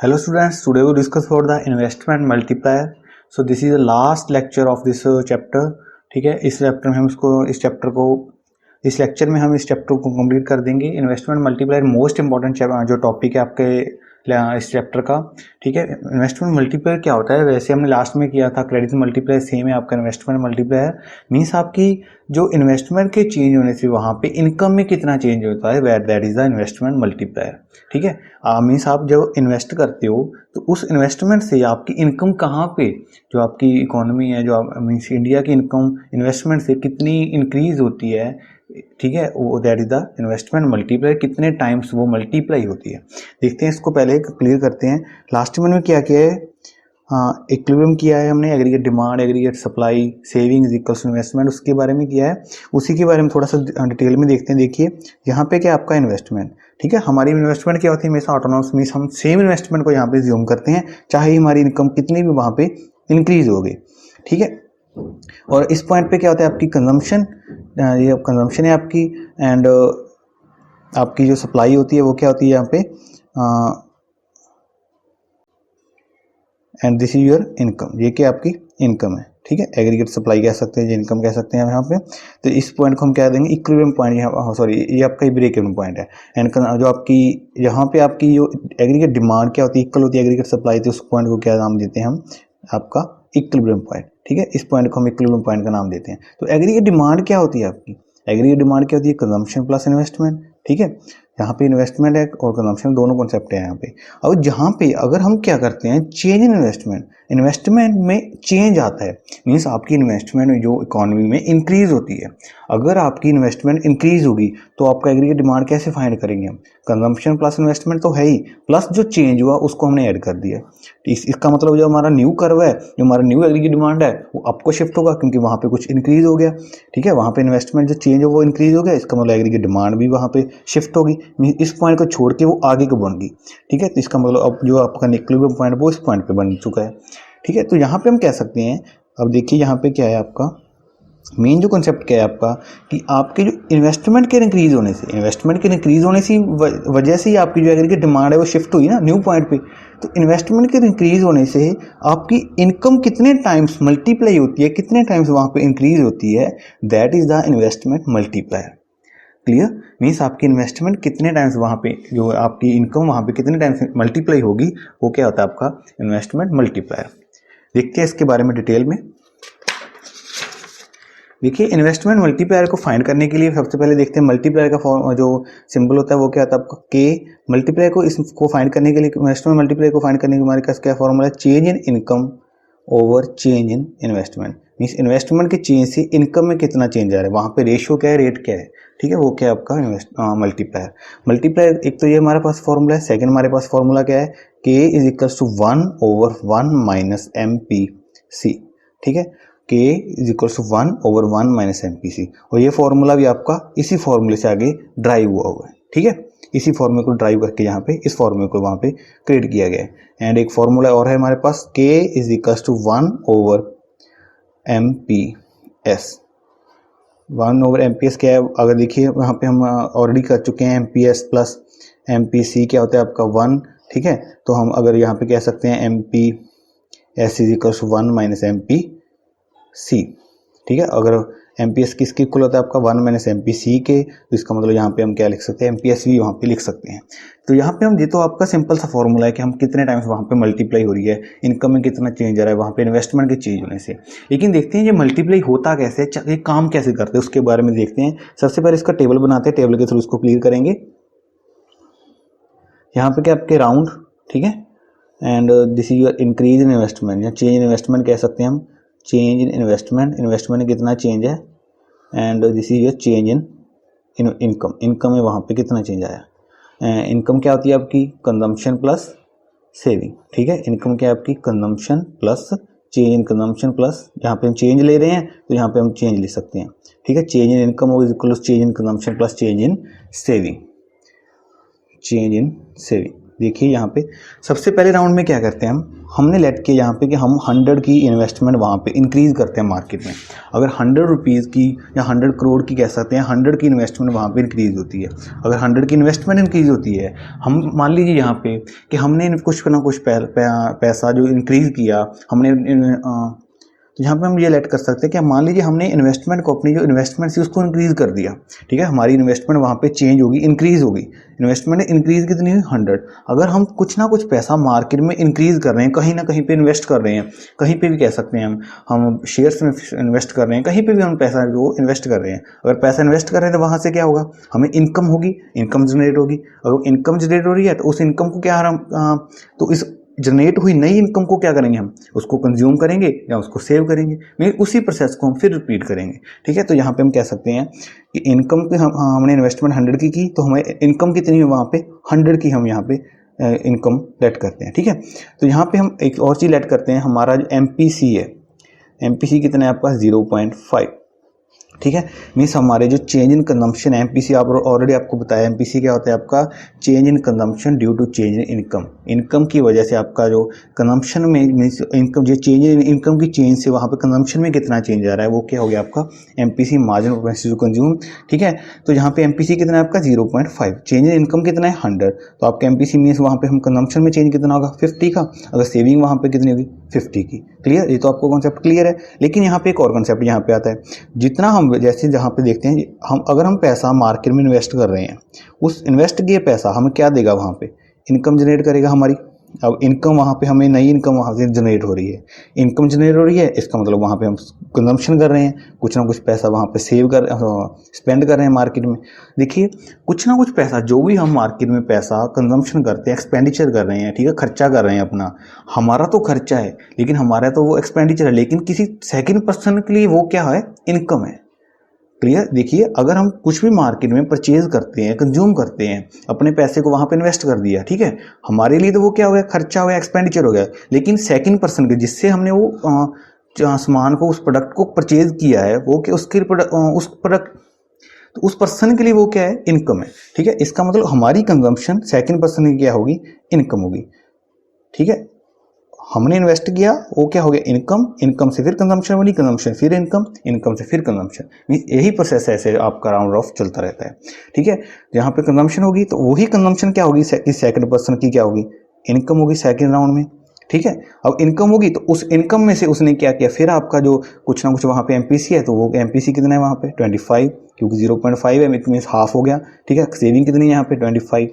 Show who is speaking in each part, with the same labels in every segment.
Speaker 1: Hello students, today we discuss about the investment multiplier. So this is the last lecture of this chapter. ठीक है, इस chapter में हम इस lecture में हम इस चैप्टर को कंप्लीट कर देंगे। इन्वेस्टमेंट मल्टीप्लायर मोस्ट इंपॉर्टेंट जो टॉपिक है आपके इस चैप्टर का। ठीक है, इन्वेस्टमेंट मल्टीप्लायर क्या होता है? वैसे हमने लास्ट में किया था, क्रेडिट मल्टीप्लायर सेम है आपका। इन्वेस्टमेंट मल्टीप्लायर मीन्स आपकी जो इन्वेस्टमेंट के चेंज होने से वहाँ पे इनकम में कितना चेंज होता है, that is the investment multiplier. ठीक है, मीन्स आप जब इन्वेस्ट करते हो तो उस इन्वेस्टमेंट से आपकी इनकम कहाँ पे, जो आपकी इकोनॉमी है, जो मीन्स इंडिया की इनकम इन्वेस्टमेंट से कितनी इंक्रीज होती है, ठीक है, वो that is the investment multiplier, कितने टाइम्स वो मल्टीप्लाई होती है। देखते हैं, इसको पहले क्लियर करते हैं। लास्ट में क्या किया है, इक्विलिब्रियम किया है हमने, aggregate demand, aggregate supply, savings equals investment, उसके बारे में किया है। उसी के बारे में थोड़ा सा डिटेल में देखते हैं। देखिए यहाँ पे क्या आपका इन्वेस्टमेंट, ठीक है, हमारी इन्वेस्टमेंट क्या होती है, हमेशा ऑटोनॉमस मीन्स हम सेम इन्वेस्टमेंट को यहाँ पे ज्यूम करते हैं, चाहे हमारी इनकम कितनी भी वहाँ पे इंक्रीज हो गई। ठीक है, और इस पॉइंट पे क्या होता है, आपकी कंजम्पशन, ये कंजम्पशन है आपकी, एंड आपकी जो सप्लाई होती है वो क्या होती है यहाँ पे, and this is your income, ये क्या आपकी इनकम है। ठीक है, एग्रीगेट सप्लाई कह सकते हैं, ये इनकम कह सकते हैं यहाँ पे। तो इस पॉइंट को हम क्या देंगे, इक्विलिब्रियम पॉइंट, यहाँ सॉरी ये आपका ब्रेक इवन पॉइंट है। एंड जो आपकी यहाँ पे आपकी जो एग्रीगेट डिमांड क्या होती है, इक्वल होती है एग्रीगेट सप्लाई, तो उस पॉइंट को क्या नाम देते हैं हम, आपका इक्विलिब्रियम पॉइंट। ठीक है, इस पॉइंट को हम इक्विलिब्रियम पॉइंट का नाम देते हैं। तो एग्रीगेट डिमांड क्या होती है आपकी, एग्रीगेट डिमांड क्या होती है, कंजम्पशन प्लस इन्वेस्टमेंट। ठीक है, यहाँ पे इन्वेस्टमेंट है और कंजम्पशन दोनों कॉन्सेप्ट है यहाँ पे। अब जहाँ पे अगर हम क्या करते हैं, चेंज इन इन्वेस्टमेंट में चेंज आता है, मीन्स आपकी इन्वेस्टमेंट जो इकोनॉमी में इंक्रीज होती है। अगर आपकी इन्वेस्टमेंट इंक्रीज होगी तो आपका एग्रीगेट डिमांड कैसे फाइंड करेंगे हम, कंजम्पशन प्लस इन्वेस्टमेंट तो है ही, प्लस जो चेंज हुआ उसको हमने ऐड कर दिया। इसका मतलब जो हमारा न्यू कर्व है, जो हमारा न्यू एग्रीगेट डिमांड है, वो आपको शिफ्ट होगा क्योंकि वहाँ पे कुछ इंक्रीज हो गया। ठीक है, वहाँ पे इन्वेस्टमेंट जो चेंज हो वो इंक्रीज हो गया, इसका मतलब एग्रीगेट डिमांड भी वहाँ पे शिफ्ट होगी। इस पॉइंट को छोड़ के वो आगे को बढ़ गई। ठीक है, तो इसका मतलब अब जो आपका इक्विलिब्रियम पॉइंट वो इस पॉइंट पे बन चुका है। ठीक है, तो यहाँ पे हम कह सकते हैं, अब देखिए यहाँ पे क्या है आपका मेन जो कॉन्सेप्ट क्या है आपका, कि आपके जो इन्वेस्टमेंट के इंक्रीज होने से वजह से ही आपकी जो एग्रीगेट डिमांड है वो शिफ्ट हुई ना न्यू पॉइंट पे। तो इन्वेस्टमेंट के इंक्रीज होने से आपकी इनकम कितने टाइम्स मल्टीप्लाई होती है, कितने टाइम्स वहाँ पे इंक्रीज होती है, that is the investment multiplier. Clear, means आपकी इन्वेस्टमेंट कितने टाइम्स वहाँ पे, जो आपकी इनकम वहाँ पे कितने टाइम्स मल्टीप्लाई होगी, वो क्या होता है आपका इन्वेस्टमेंट मल्टीप्लायर। देखते हैं इसके बारे में डिटेल में। देखिए, इन्वेस्टमेंट मल्टीप्लायर को फाइंड करने के लिए सबसे पहले देखते हैं मल्टीप्लायर का फॉर्म, जो सिंबल होता है वो क्या होता है आपका के। मल्टीप्लायर को इसको फाइंड करने के लिए, इन्वेस्टमेंट मल्टीप्लायर को फाइंड करने के हमारे पास क्या फॉर्मूला है, change in income over change in investment. Means investment के चेंज से इनकम में कितना चेंज आ रहा है, वहाँ पे रेशियो क्या है, रेट क्या है। ठीक है, वो क्या है आपका मल्टीप्लायर। एक तो ये हमारे पास फॉर्मूला है, सेकंड हमारे पास फॉर्मूला क्या है, K is equals to 1/1 minus MPC। ठीक है, K is equals to 1/1 minus MPC, और ये फॉर्मूला भी आपका इसी फॉर्मूले से आगे ड्राइव हुआ है। ठीक है, इसी फॉर्मूले को ड्राइव करके यहाँ पे इस फॉर्मूले को वहाँ पे क्रिएट किया गया है। एंड एक फॉर्मूला और है हमारे पास, K is equals to 1/MPS। 1/MPS क्या है, अगर देखिए वहाँ पे हम ऑलरेडी कर चुके हैं, MPS प्लस MPC क्या होता है आपका 1। ठीक है, तो हम अगर यहाँ पे कह सकते हैं MPS is equals to 1 minus MPC। ठीक है, अगर MPS किसके इक्वल होता है आपका 1 माइनस MPC के, तो इसका मतलब यहाँ पे हम क्या लिख सकते हैं, MPS भी वहाँ पे लिख सकते हैं। तो यहाँ पे हम, ये तो आपका सिंपल सा फॉर्मूला है कि हम कितने टाइम्स वहाँ पे मल्टीप्लाई हो रही है, इनकम में कितना चेंज आ रहा है वहाँ पे इन्वेस्टमेंट के चेंज होने से। लेकिन देखते हैं ये मल्टीप्लाई होता कैसे है, ये काम कैसे करते हैं, उसके बारे में देखते हैं। सबसे पहले इसका टेबल बनाते हैं, टेबल के थ्रू इसको क्लियर करेंगे। यहाँ पे क्या आपके राउंड, ठीक है, and this is your increase in investment या चेंज इन इन्वेस्टमेंट कह सकते हैं हम, चेंज इन इन्वेस्टमेंट में कितना चेंज है, and this is your change in income में वहाँ पे कितना चेंज आया। इनकम क्या होती है आपकी, कंजम्पशन प्लस सेविंग। ठीक है, इनकम क्या है आपकी, consumption plus change in consumption plus, यहाँ पे हम चेंज ले रहे हैं तो यहाँ पे हम चेंज ले सकते हैं। ठीक है, change in income is equal to change in consumption plus change in saving. देखिए यहाँ पे सबसे पहले राउंड में क्या करते हैं हमने लेट किया यहाँ पे कि हम 100 की इन्वेस्टमेंट वहाँ पे इंक्रीज़ करते हैं मार्केट में। अगर 100 रुपीज़ की या 100 करोड़ की कह सकते हैं, 100 की इन्वेस्टमेंट वहाँ पे इंक्रीज़ होती है। अगर 100 की इन्वेस्टमेंट इंक्रीज़ होती है, हम मान लीजिए यहाँ पे कि हमने कुछ ना कुछ पैसा जो इंक्रीज़ किया हमने तो यहाँ पे हम ये लेट कर सकते हैं कि मान लीजिए हमने इन्वेस्टमेंट को, अपनी जो इन्वेस्टमेंट थी उसको इंक्रीज़ कर दिया, ठीक है। हमारी इन्वेस्टमेंट वहाँ पे चेंज होगी, इंक्रीज़ होगी। इन्वेस्टमेंट इंक्रीज़ कितनी हुई 100। अगर हम कुछ ना कुछ पैसा मार्केट में इंक्रीज़ कर रहे हैं, कहीं ना कहीं पे इन्वेस्ट कर रहे हैं, कहीं पे भी कह सकते हैं हम शेयर्स में इन्वेस्ट कर रहे हैं, कहीं पर भी हम पैसा जो इन्वेस्ट कर रहे हैं, अगर पैसा इन्वेस्ट कर रहे हैं तो वहाँ से क्या होगा, हमें इनकम होगी, इनकम जनरेट होगी। अगर इनकम जनरेट हो रही है तो उस इनकम को क्या हम तो इस जनरेट हुई नई इनकम को क्या करेंगे, हम उसको कंज्यूम करेंगे या उसको सेव करेंगे, नहीं उसी प्रोसेस को हम फिर रिपीट करेंगे, ठीक है। तो यहाँ पे हम कह सकते हैं कि इनकम की हमने इन्वेस्टमेंट 100 की तो हमें इनकम कितनी है वहाँ पे 100 की हम यहाँ पे इनकम लेट करते हैं, ठीक है। तो यहाँ पे हम एक और चीज़ लेट करते हैं, हमारा जो MPC है, MPC कितना है आपका 0.5, ठीक है। मीन्स हमारे जो चेंज इन कंजम्पशन MPC आप ऑलरेडी आपको बताया, MPC क्या होता है आपका change in consumption due to change in income. Income की वजह से आपका जो कंजम्पशन में मीन्स इनकम जो चेंज इन इनकम की चेंज से वहाँ पे कंजम्पशन में कितना चेंज आ रहा है वो क्या हो गया आपका MPC, मार्जिन टू कंज्यूम, ठीक है। तो यहाँ पे MPC कितना है आपका 0.5, चेंज इन इनकम कितना है 100, तो आपका MPC मीन्स वहाँ पे हम कंजम्पशन में चेंज कितना होगा 50 का, अगर सेविंग वहाँ पे कितनी होगी 50 की। क्लियर, ये तो आपको कॉन्सेप्ट क्लियर है। लेकिन यहाँ पे एक और कॉन्सेप्ट यहाँ पे आता है, जितना हम जैसे जहाँ पे देखते हैं हम अगर हम पैसा मार्केट में इन्वेस्ट कर रहे हैं, उस इन्वेस्ट किए पैसा हमें क्या देगा, वहाँ पे इनकम जनरेट करेगा हमारी। अब इनकम वहाँ पे हमें नई इनकम वहाँ से जनरेट हो रही है, इनकम जनरेट हो रही है, इसका मतलब वहाँ पे हम कंजम्पशन कर रहे हैं, कुछ ना कुछ पैसा वहाँ पे स्पेंड कर रहे हैं मार्केट में। देखिए कुछ ना कुछ पैसा जो भी हम मार्केट में पैसा कंजम्पशन करते हैं, एक्सपेंडिचर कर रहे हैं, ठीक है, खर्चा कर रहे हैं अपना, हमारा तो खर्चा है लेकिन हमारा तो वो एक्सपेंडिचर है, लेकिन किसी सेकेंड पर्सन के लिए वो क्या है, इनकम है। क्लियर, देखिए अगर हम कुछ भी मार्केट में परचेज करते हैं, कंज्यूम करते हैं, अपने पैसे को वहां पे इन्वेस्ट कर दिया, ठीक है, हमारे लिए तो वो क्या हो गया, खर्चा हो गया, एक्सपेंडिचर हो गया। लेकिन सेकंड पर्सन के जिससे हमने वो सामान को, उस प्रोडक्ट को परचेज किया है, वो क्या उसके उस प्रोडक्ट तो उस पर्सन के लिए वो क्या है, इनकम है, ठीक है। इसका मतलब हमारी कंजम्पशन सेकंड पर्सन की क्या होगी, इनकम होगी, ठीक है। हमने इन्वेस्ट किया, वो क्या हो गया, इनकम, इनकम से फिर कंजम्पशन बनी, कंजम्पशन फिर इनकम, इनकम से फिर कंजम्पशन, मीन यही प्रोसेस ऐसे आपका राउंड ऑफ चलता रहता है, ठीक है। जहाँ पे कंजम्पशन होगी तो वही कंजम्पशन क्या होगी, सेकंड पर्सन की क्या होगी, इनकम होगी सेकंड राउंड में, ठीक है। अब इनकम होगी तो उस इनकम में से उसने क्या किया, फिर आपका जो कुछ ना कुछ वहाँ पे MPC है, तो वो MPC कितना है वहाँ पे 25, क्योंकि 0.5 है, इट मीन्स हाफ हो गया, ठीक है। सेविंग कितनी है यहाँ पे 25,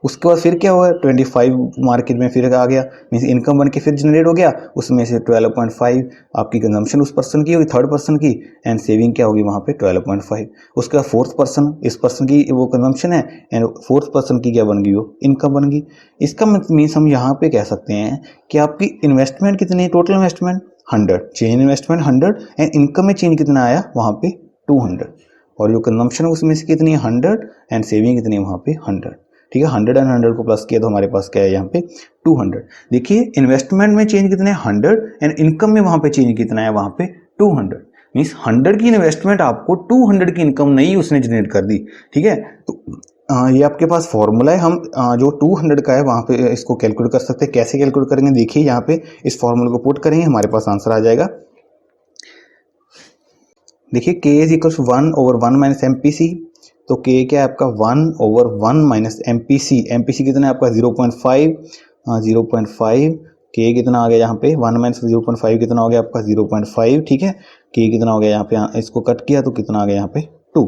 Speaker 1: उसके बाद फिर क्या हुआ 25 मार्केट में फिर आ गया, मीन्स इनकम बन के फिर जनरेट हो गया, उसमें से 12.5 आपकी कंजम्पशन उस पर्सन की होगी, थर्ड पर्सन की, एंड सेविंग क्या होगी वहाँ पे 12.5। उसके बाद फोर्थ पर्सन, इस पर्सन की वो कंजम्पशन है एंड फोर्थ पर्सन की क्या बन गई, वो इनकम बन गई। इसका मीन्स हम यहाँ पे कह सकते हैं कि आपकी इन्वेस्टमेंट कितनी है, total investment 100, change investment 100 and income में चेंज कितना आया वहाँ पे 200, और जो कंजम्पशन है उसमें से कितनी है 100 एंड सेविंग कितनी है वहाँ पे 100, ठीक है। 100 एंड 100 को प्लस किया तो हमारे पास क्या है यहाँ पे 200। देखिए इन्वेस्टमेंट में चेंज कितना है 100 एंड इनकम में वहाँ पे चेंज कितना है वहाँ पे 200, मीन्स 100 की इन्वेस्टमेंट आपको 200 की इनकम नहीं उसने जनरेट कर दी, ठीक है। तो ये आपके पास फॉर्मूला है, हम जो 200 का है वहाँ पे इसको कैलकुलेट कर सकते हैं। कैसे कैलकुलेट करेंगे, देखिए यहाँ पे इस फॉर्मूले को पुट करेंगे, हमारे पास आंसर आ जाएगा। देखिए K is equal to 1/1 minus MPC, तो K क्या है आपका 1/1 माइनस MPC, MPC कितना है आपका 0.5, 0.5, K कितना आ गया यहाँ पे 1 माइनस 0.5 कितना हो गया आपका 0.5, ठीक है। K कितना हो गया यहाँ पे, इसको कट किया तो कितना आ गया यहाँ पे 2,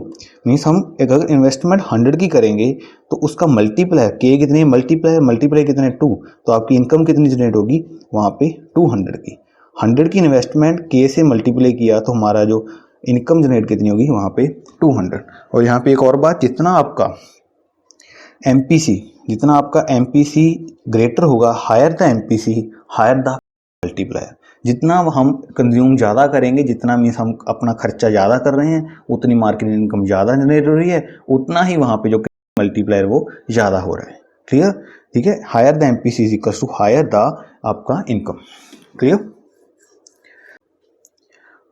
Speaker 1: मीन्स हम अगर इन्वेस्टमेंट 100 की करेंगे तो उसका मल्टीप्लायर K कितनी है, मल्टीप्लायर कितने 2, तो आपकी इनकम कितनी जनरेट होगी वहाँ पे 200 की। 100 की इन्वेस्टमेंट K से मल्टीप्लाई किया तो हमारा जो इनकम जनरेट कितनी होगी वहाँ पे 200। और यहाँ पे एक और बात, जितना आपका MPC ग्रेटर होगा, higher the MPC higher the multiplier, जितना हम कंज्यूम ज़्यादा करेंगे, जितना मीन्स हम अपना खर्चा ज़्यादा कर रहे हैं, उतनी मार्केट इनकम ज़्यादा जनरेट हो रही है, उतना ही वहाँ पे जो मल्टीप्लायर वो ज़्यादा हो रहा है। क्लियर, ठीक है। Higher the MPC is equal to higher the आपका इनकम। क्लियर।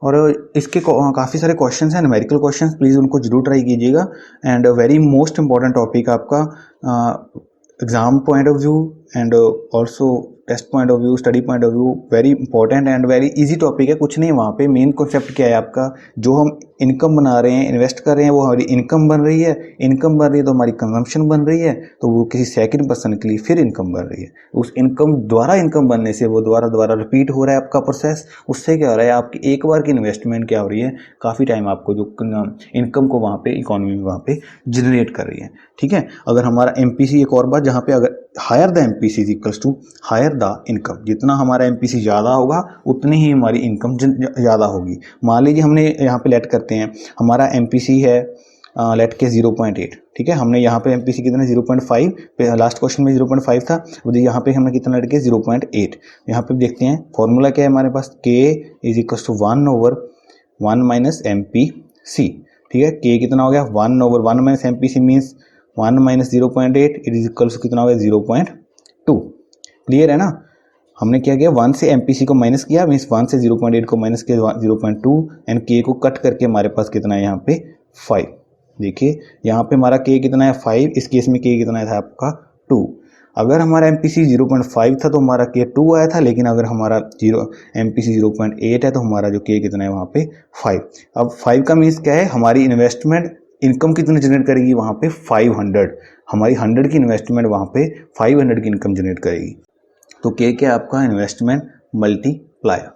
Speaker 1: और इसके काफ़ी सारे क्वेश्चंस हैं, न्यूमेरिकल क्वेश्चंस, प्लीज़ उनको जरूर ट्राई कीजिएगा। And very most important topic आपका exam point of view and also test point of view, study point of view very important and very easy topic है। कुछ नहीं, वहाँ पे मेन कॉन्सेप्ट क्या है आपका, जो हम इनकम बना रहे हैं, इन्वेस्ट कर रहे हैं, वो हमारी इनकम बन रही है। इनकम बन रही है तो हमारी कंजम्पशन बन रही है, तो वो किसी सेकंड पर्सन के लिए फिर इनकम बन रही है। उस इनकम द्वारा इनकम बनने से वो दोबारा रिपीट हो रहा है आपका प्रोसेस। उससे क्या हो रहा है, आपकी एक बार की इन्वेस्टमेंट क्या हो रही है, काफ़ी टाइम आपको जो इनकम को वहाँ पे इकोनॉमी में वहाँ पे जनरेट कर रही है। ठीक है, अगर हमारा एमपीसी, एक और बात, जहाँ पे अगर higher the MPC is equals to higher the income, जितना हमारा एमपीसी ज़्यादा होगा उतनी ही हमारी इनकम ज़्यादा होगी। मान लीजिए हमने यहाँ पे लेट करते हैं, हमारा एमपीसी है लेट के 0.8, ठीक है, हमने यहाँ पे एमपीसी कितना 0.5, लास्ट क्वेश्चन में 0.5 था, यहाँ पे हमने कितना लेट किया 0.8। यहाँ पे देखते हैं फॉर्मूला क्या है हमारे पास, K is equals to 1/1 minus MPC. ठीक है, के कितना हो गया 1/1 minus MPC means 1 minus 0.8, it is equals कितना हो गया 0.2। क्लियर है ना, हमने क्या किया 1 से एमपीसी को माइनस किया, मीन्स 1 से 0.8 को माइनस किया 0.2 एंड के को कट करके हमारे पास कितना है यहाँ पे 5। देखिए यहाँ पे हमारा के कितना है 5, इस केस में के कितना था आपका 2। अगर हमारा एमपीसी 0.5 था तो हमारा के 2 आया था, लेकिन अगर हमारा एमपीसी 0.8 है तो हमारा जो के कितना है वहाँ पे 5। अब 5 का मीन्स क्या है, हमारी इन्वेस्टमेंट इनकम कितनी जनरेट करेगी वहाँ पे 500, हमारी 100 की इन्वेस्टमेंट वहाँ पे 500 की इनकम जनरेट करेगी। तो के क्या आपका इन्वेस्टमेंट मल्टीप्लायर।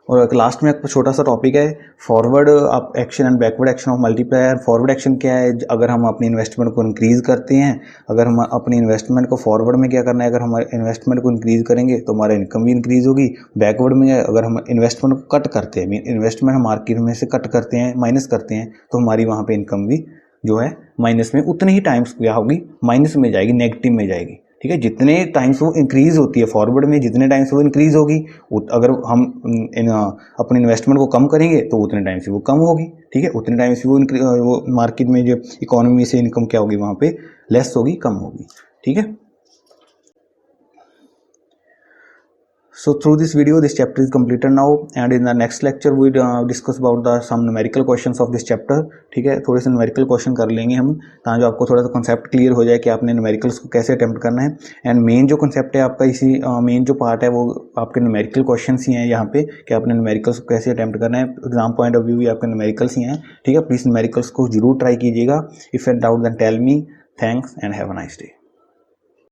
Speaker 1: और एक लास्ट में एक छोटा सा टॉपिक है फॉरवर्ड आप action and backward action of multiplier. Forward action क्या है, अगर हम अपनी इन्वेस्टमेंट को इंक्रीज करते हैं, अगर हम अपनी इन्वेस्टमेंट को फॉरवर्ड में क्या करना है, अगर हमारे इन्वेस्टमेंट को इंक्रीज करेंगे तो हमारा इनकम भी इंक्रीज होगी। बैकवर्ड में अगर हम इन्वेस्टमेंट को कट करते हैं, इन्वेस्टमेंट हम मार्केट में से कट करते हैं, माइनस करते हैं, तो हमारी वहाँ पर इनकम भी जो है माइनस में उतने ही टाइम्स क्या होगी, माइनस में जाएगी, नेगेटिव में जाएगी। ठीक है, जितने टाइम्स वो इंक्रीज होती है फॉरवर्ड में, जितने टाइम्स वो इंक्रीज होगी, अगर हम अपने इन्वेस्टमेंट को कम करेंगे तो उतने टाइम से वो कम होगी। ठीक है, उतने टाइम से वो मार्केट में जो इकोनॉमी से इनकम क्या होगी वहाँ पे लेस होगी, कम होगी। ठीक है, so through this video this chapter is completed now and in the next lecture we discuss about the some numerical questions of this chapter। ठीक है, थोड़े से numerical question कर लेंगे हम, ताकि आपको थोड़ा सा concept clear हो जाए कि आपने numericals को कैसे attempt करना है। and main जो concept है आपका इसी main जो part है वो आपके numerical questions ही हैं यहाँ पे, कि आपने numericals को कैसे attempt करना है। एग्जाम पॉइंट ऑफ व्यू भी आपके numericals ही हैं। ठीक है, प्लीज़ numericals को जरूर ट्राई कीजिएगा। If in doubt then tell me. Thanks and have a nice day.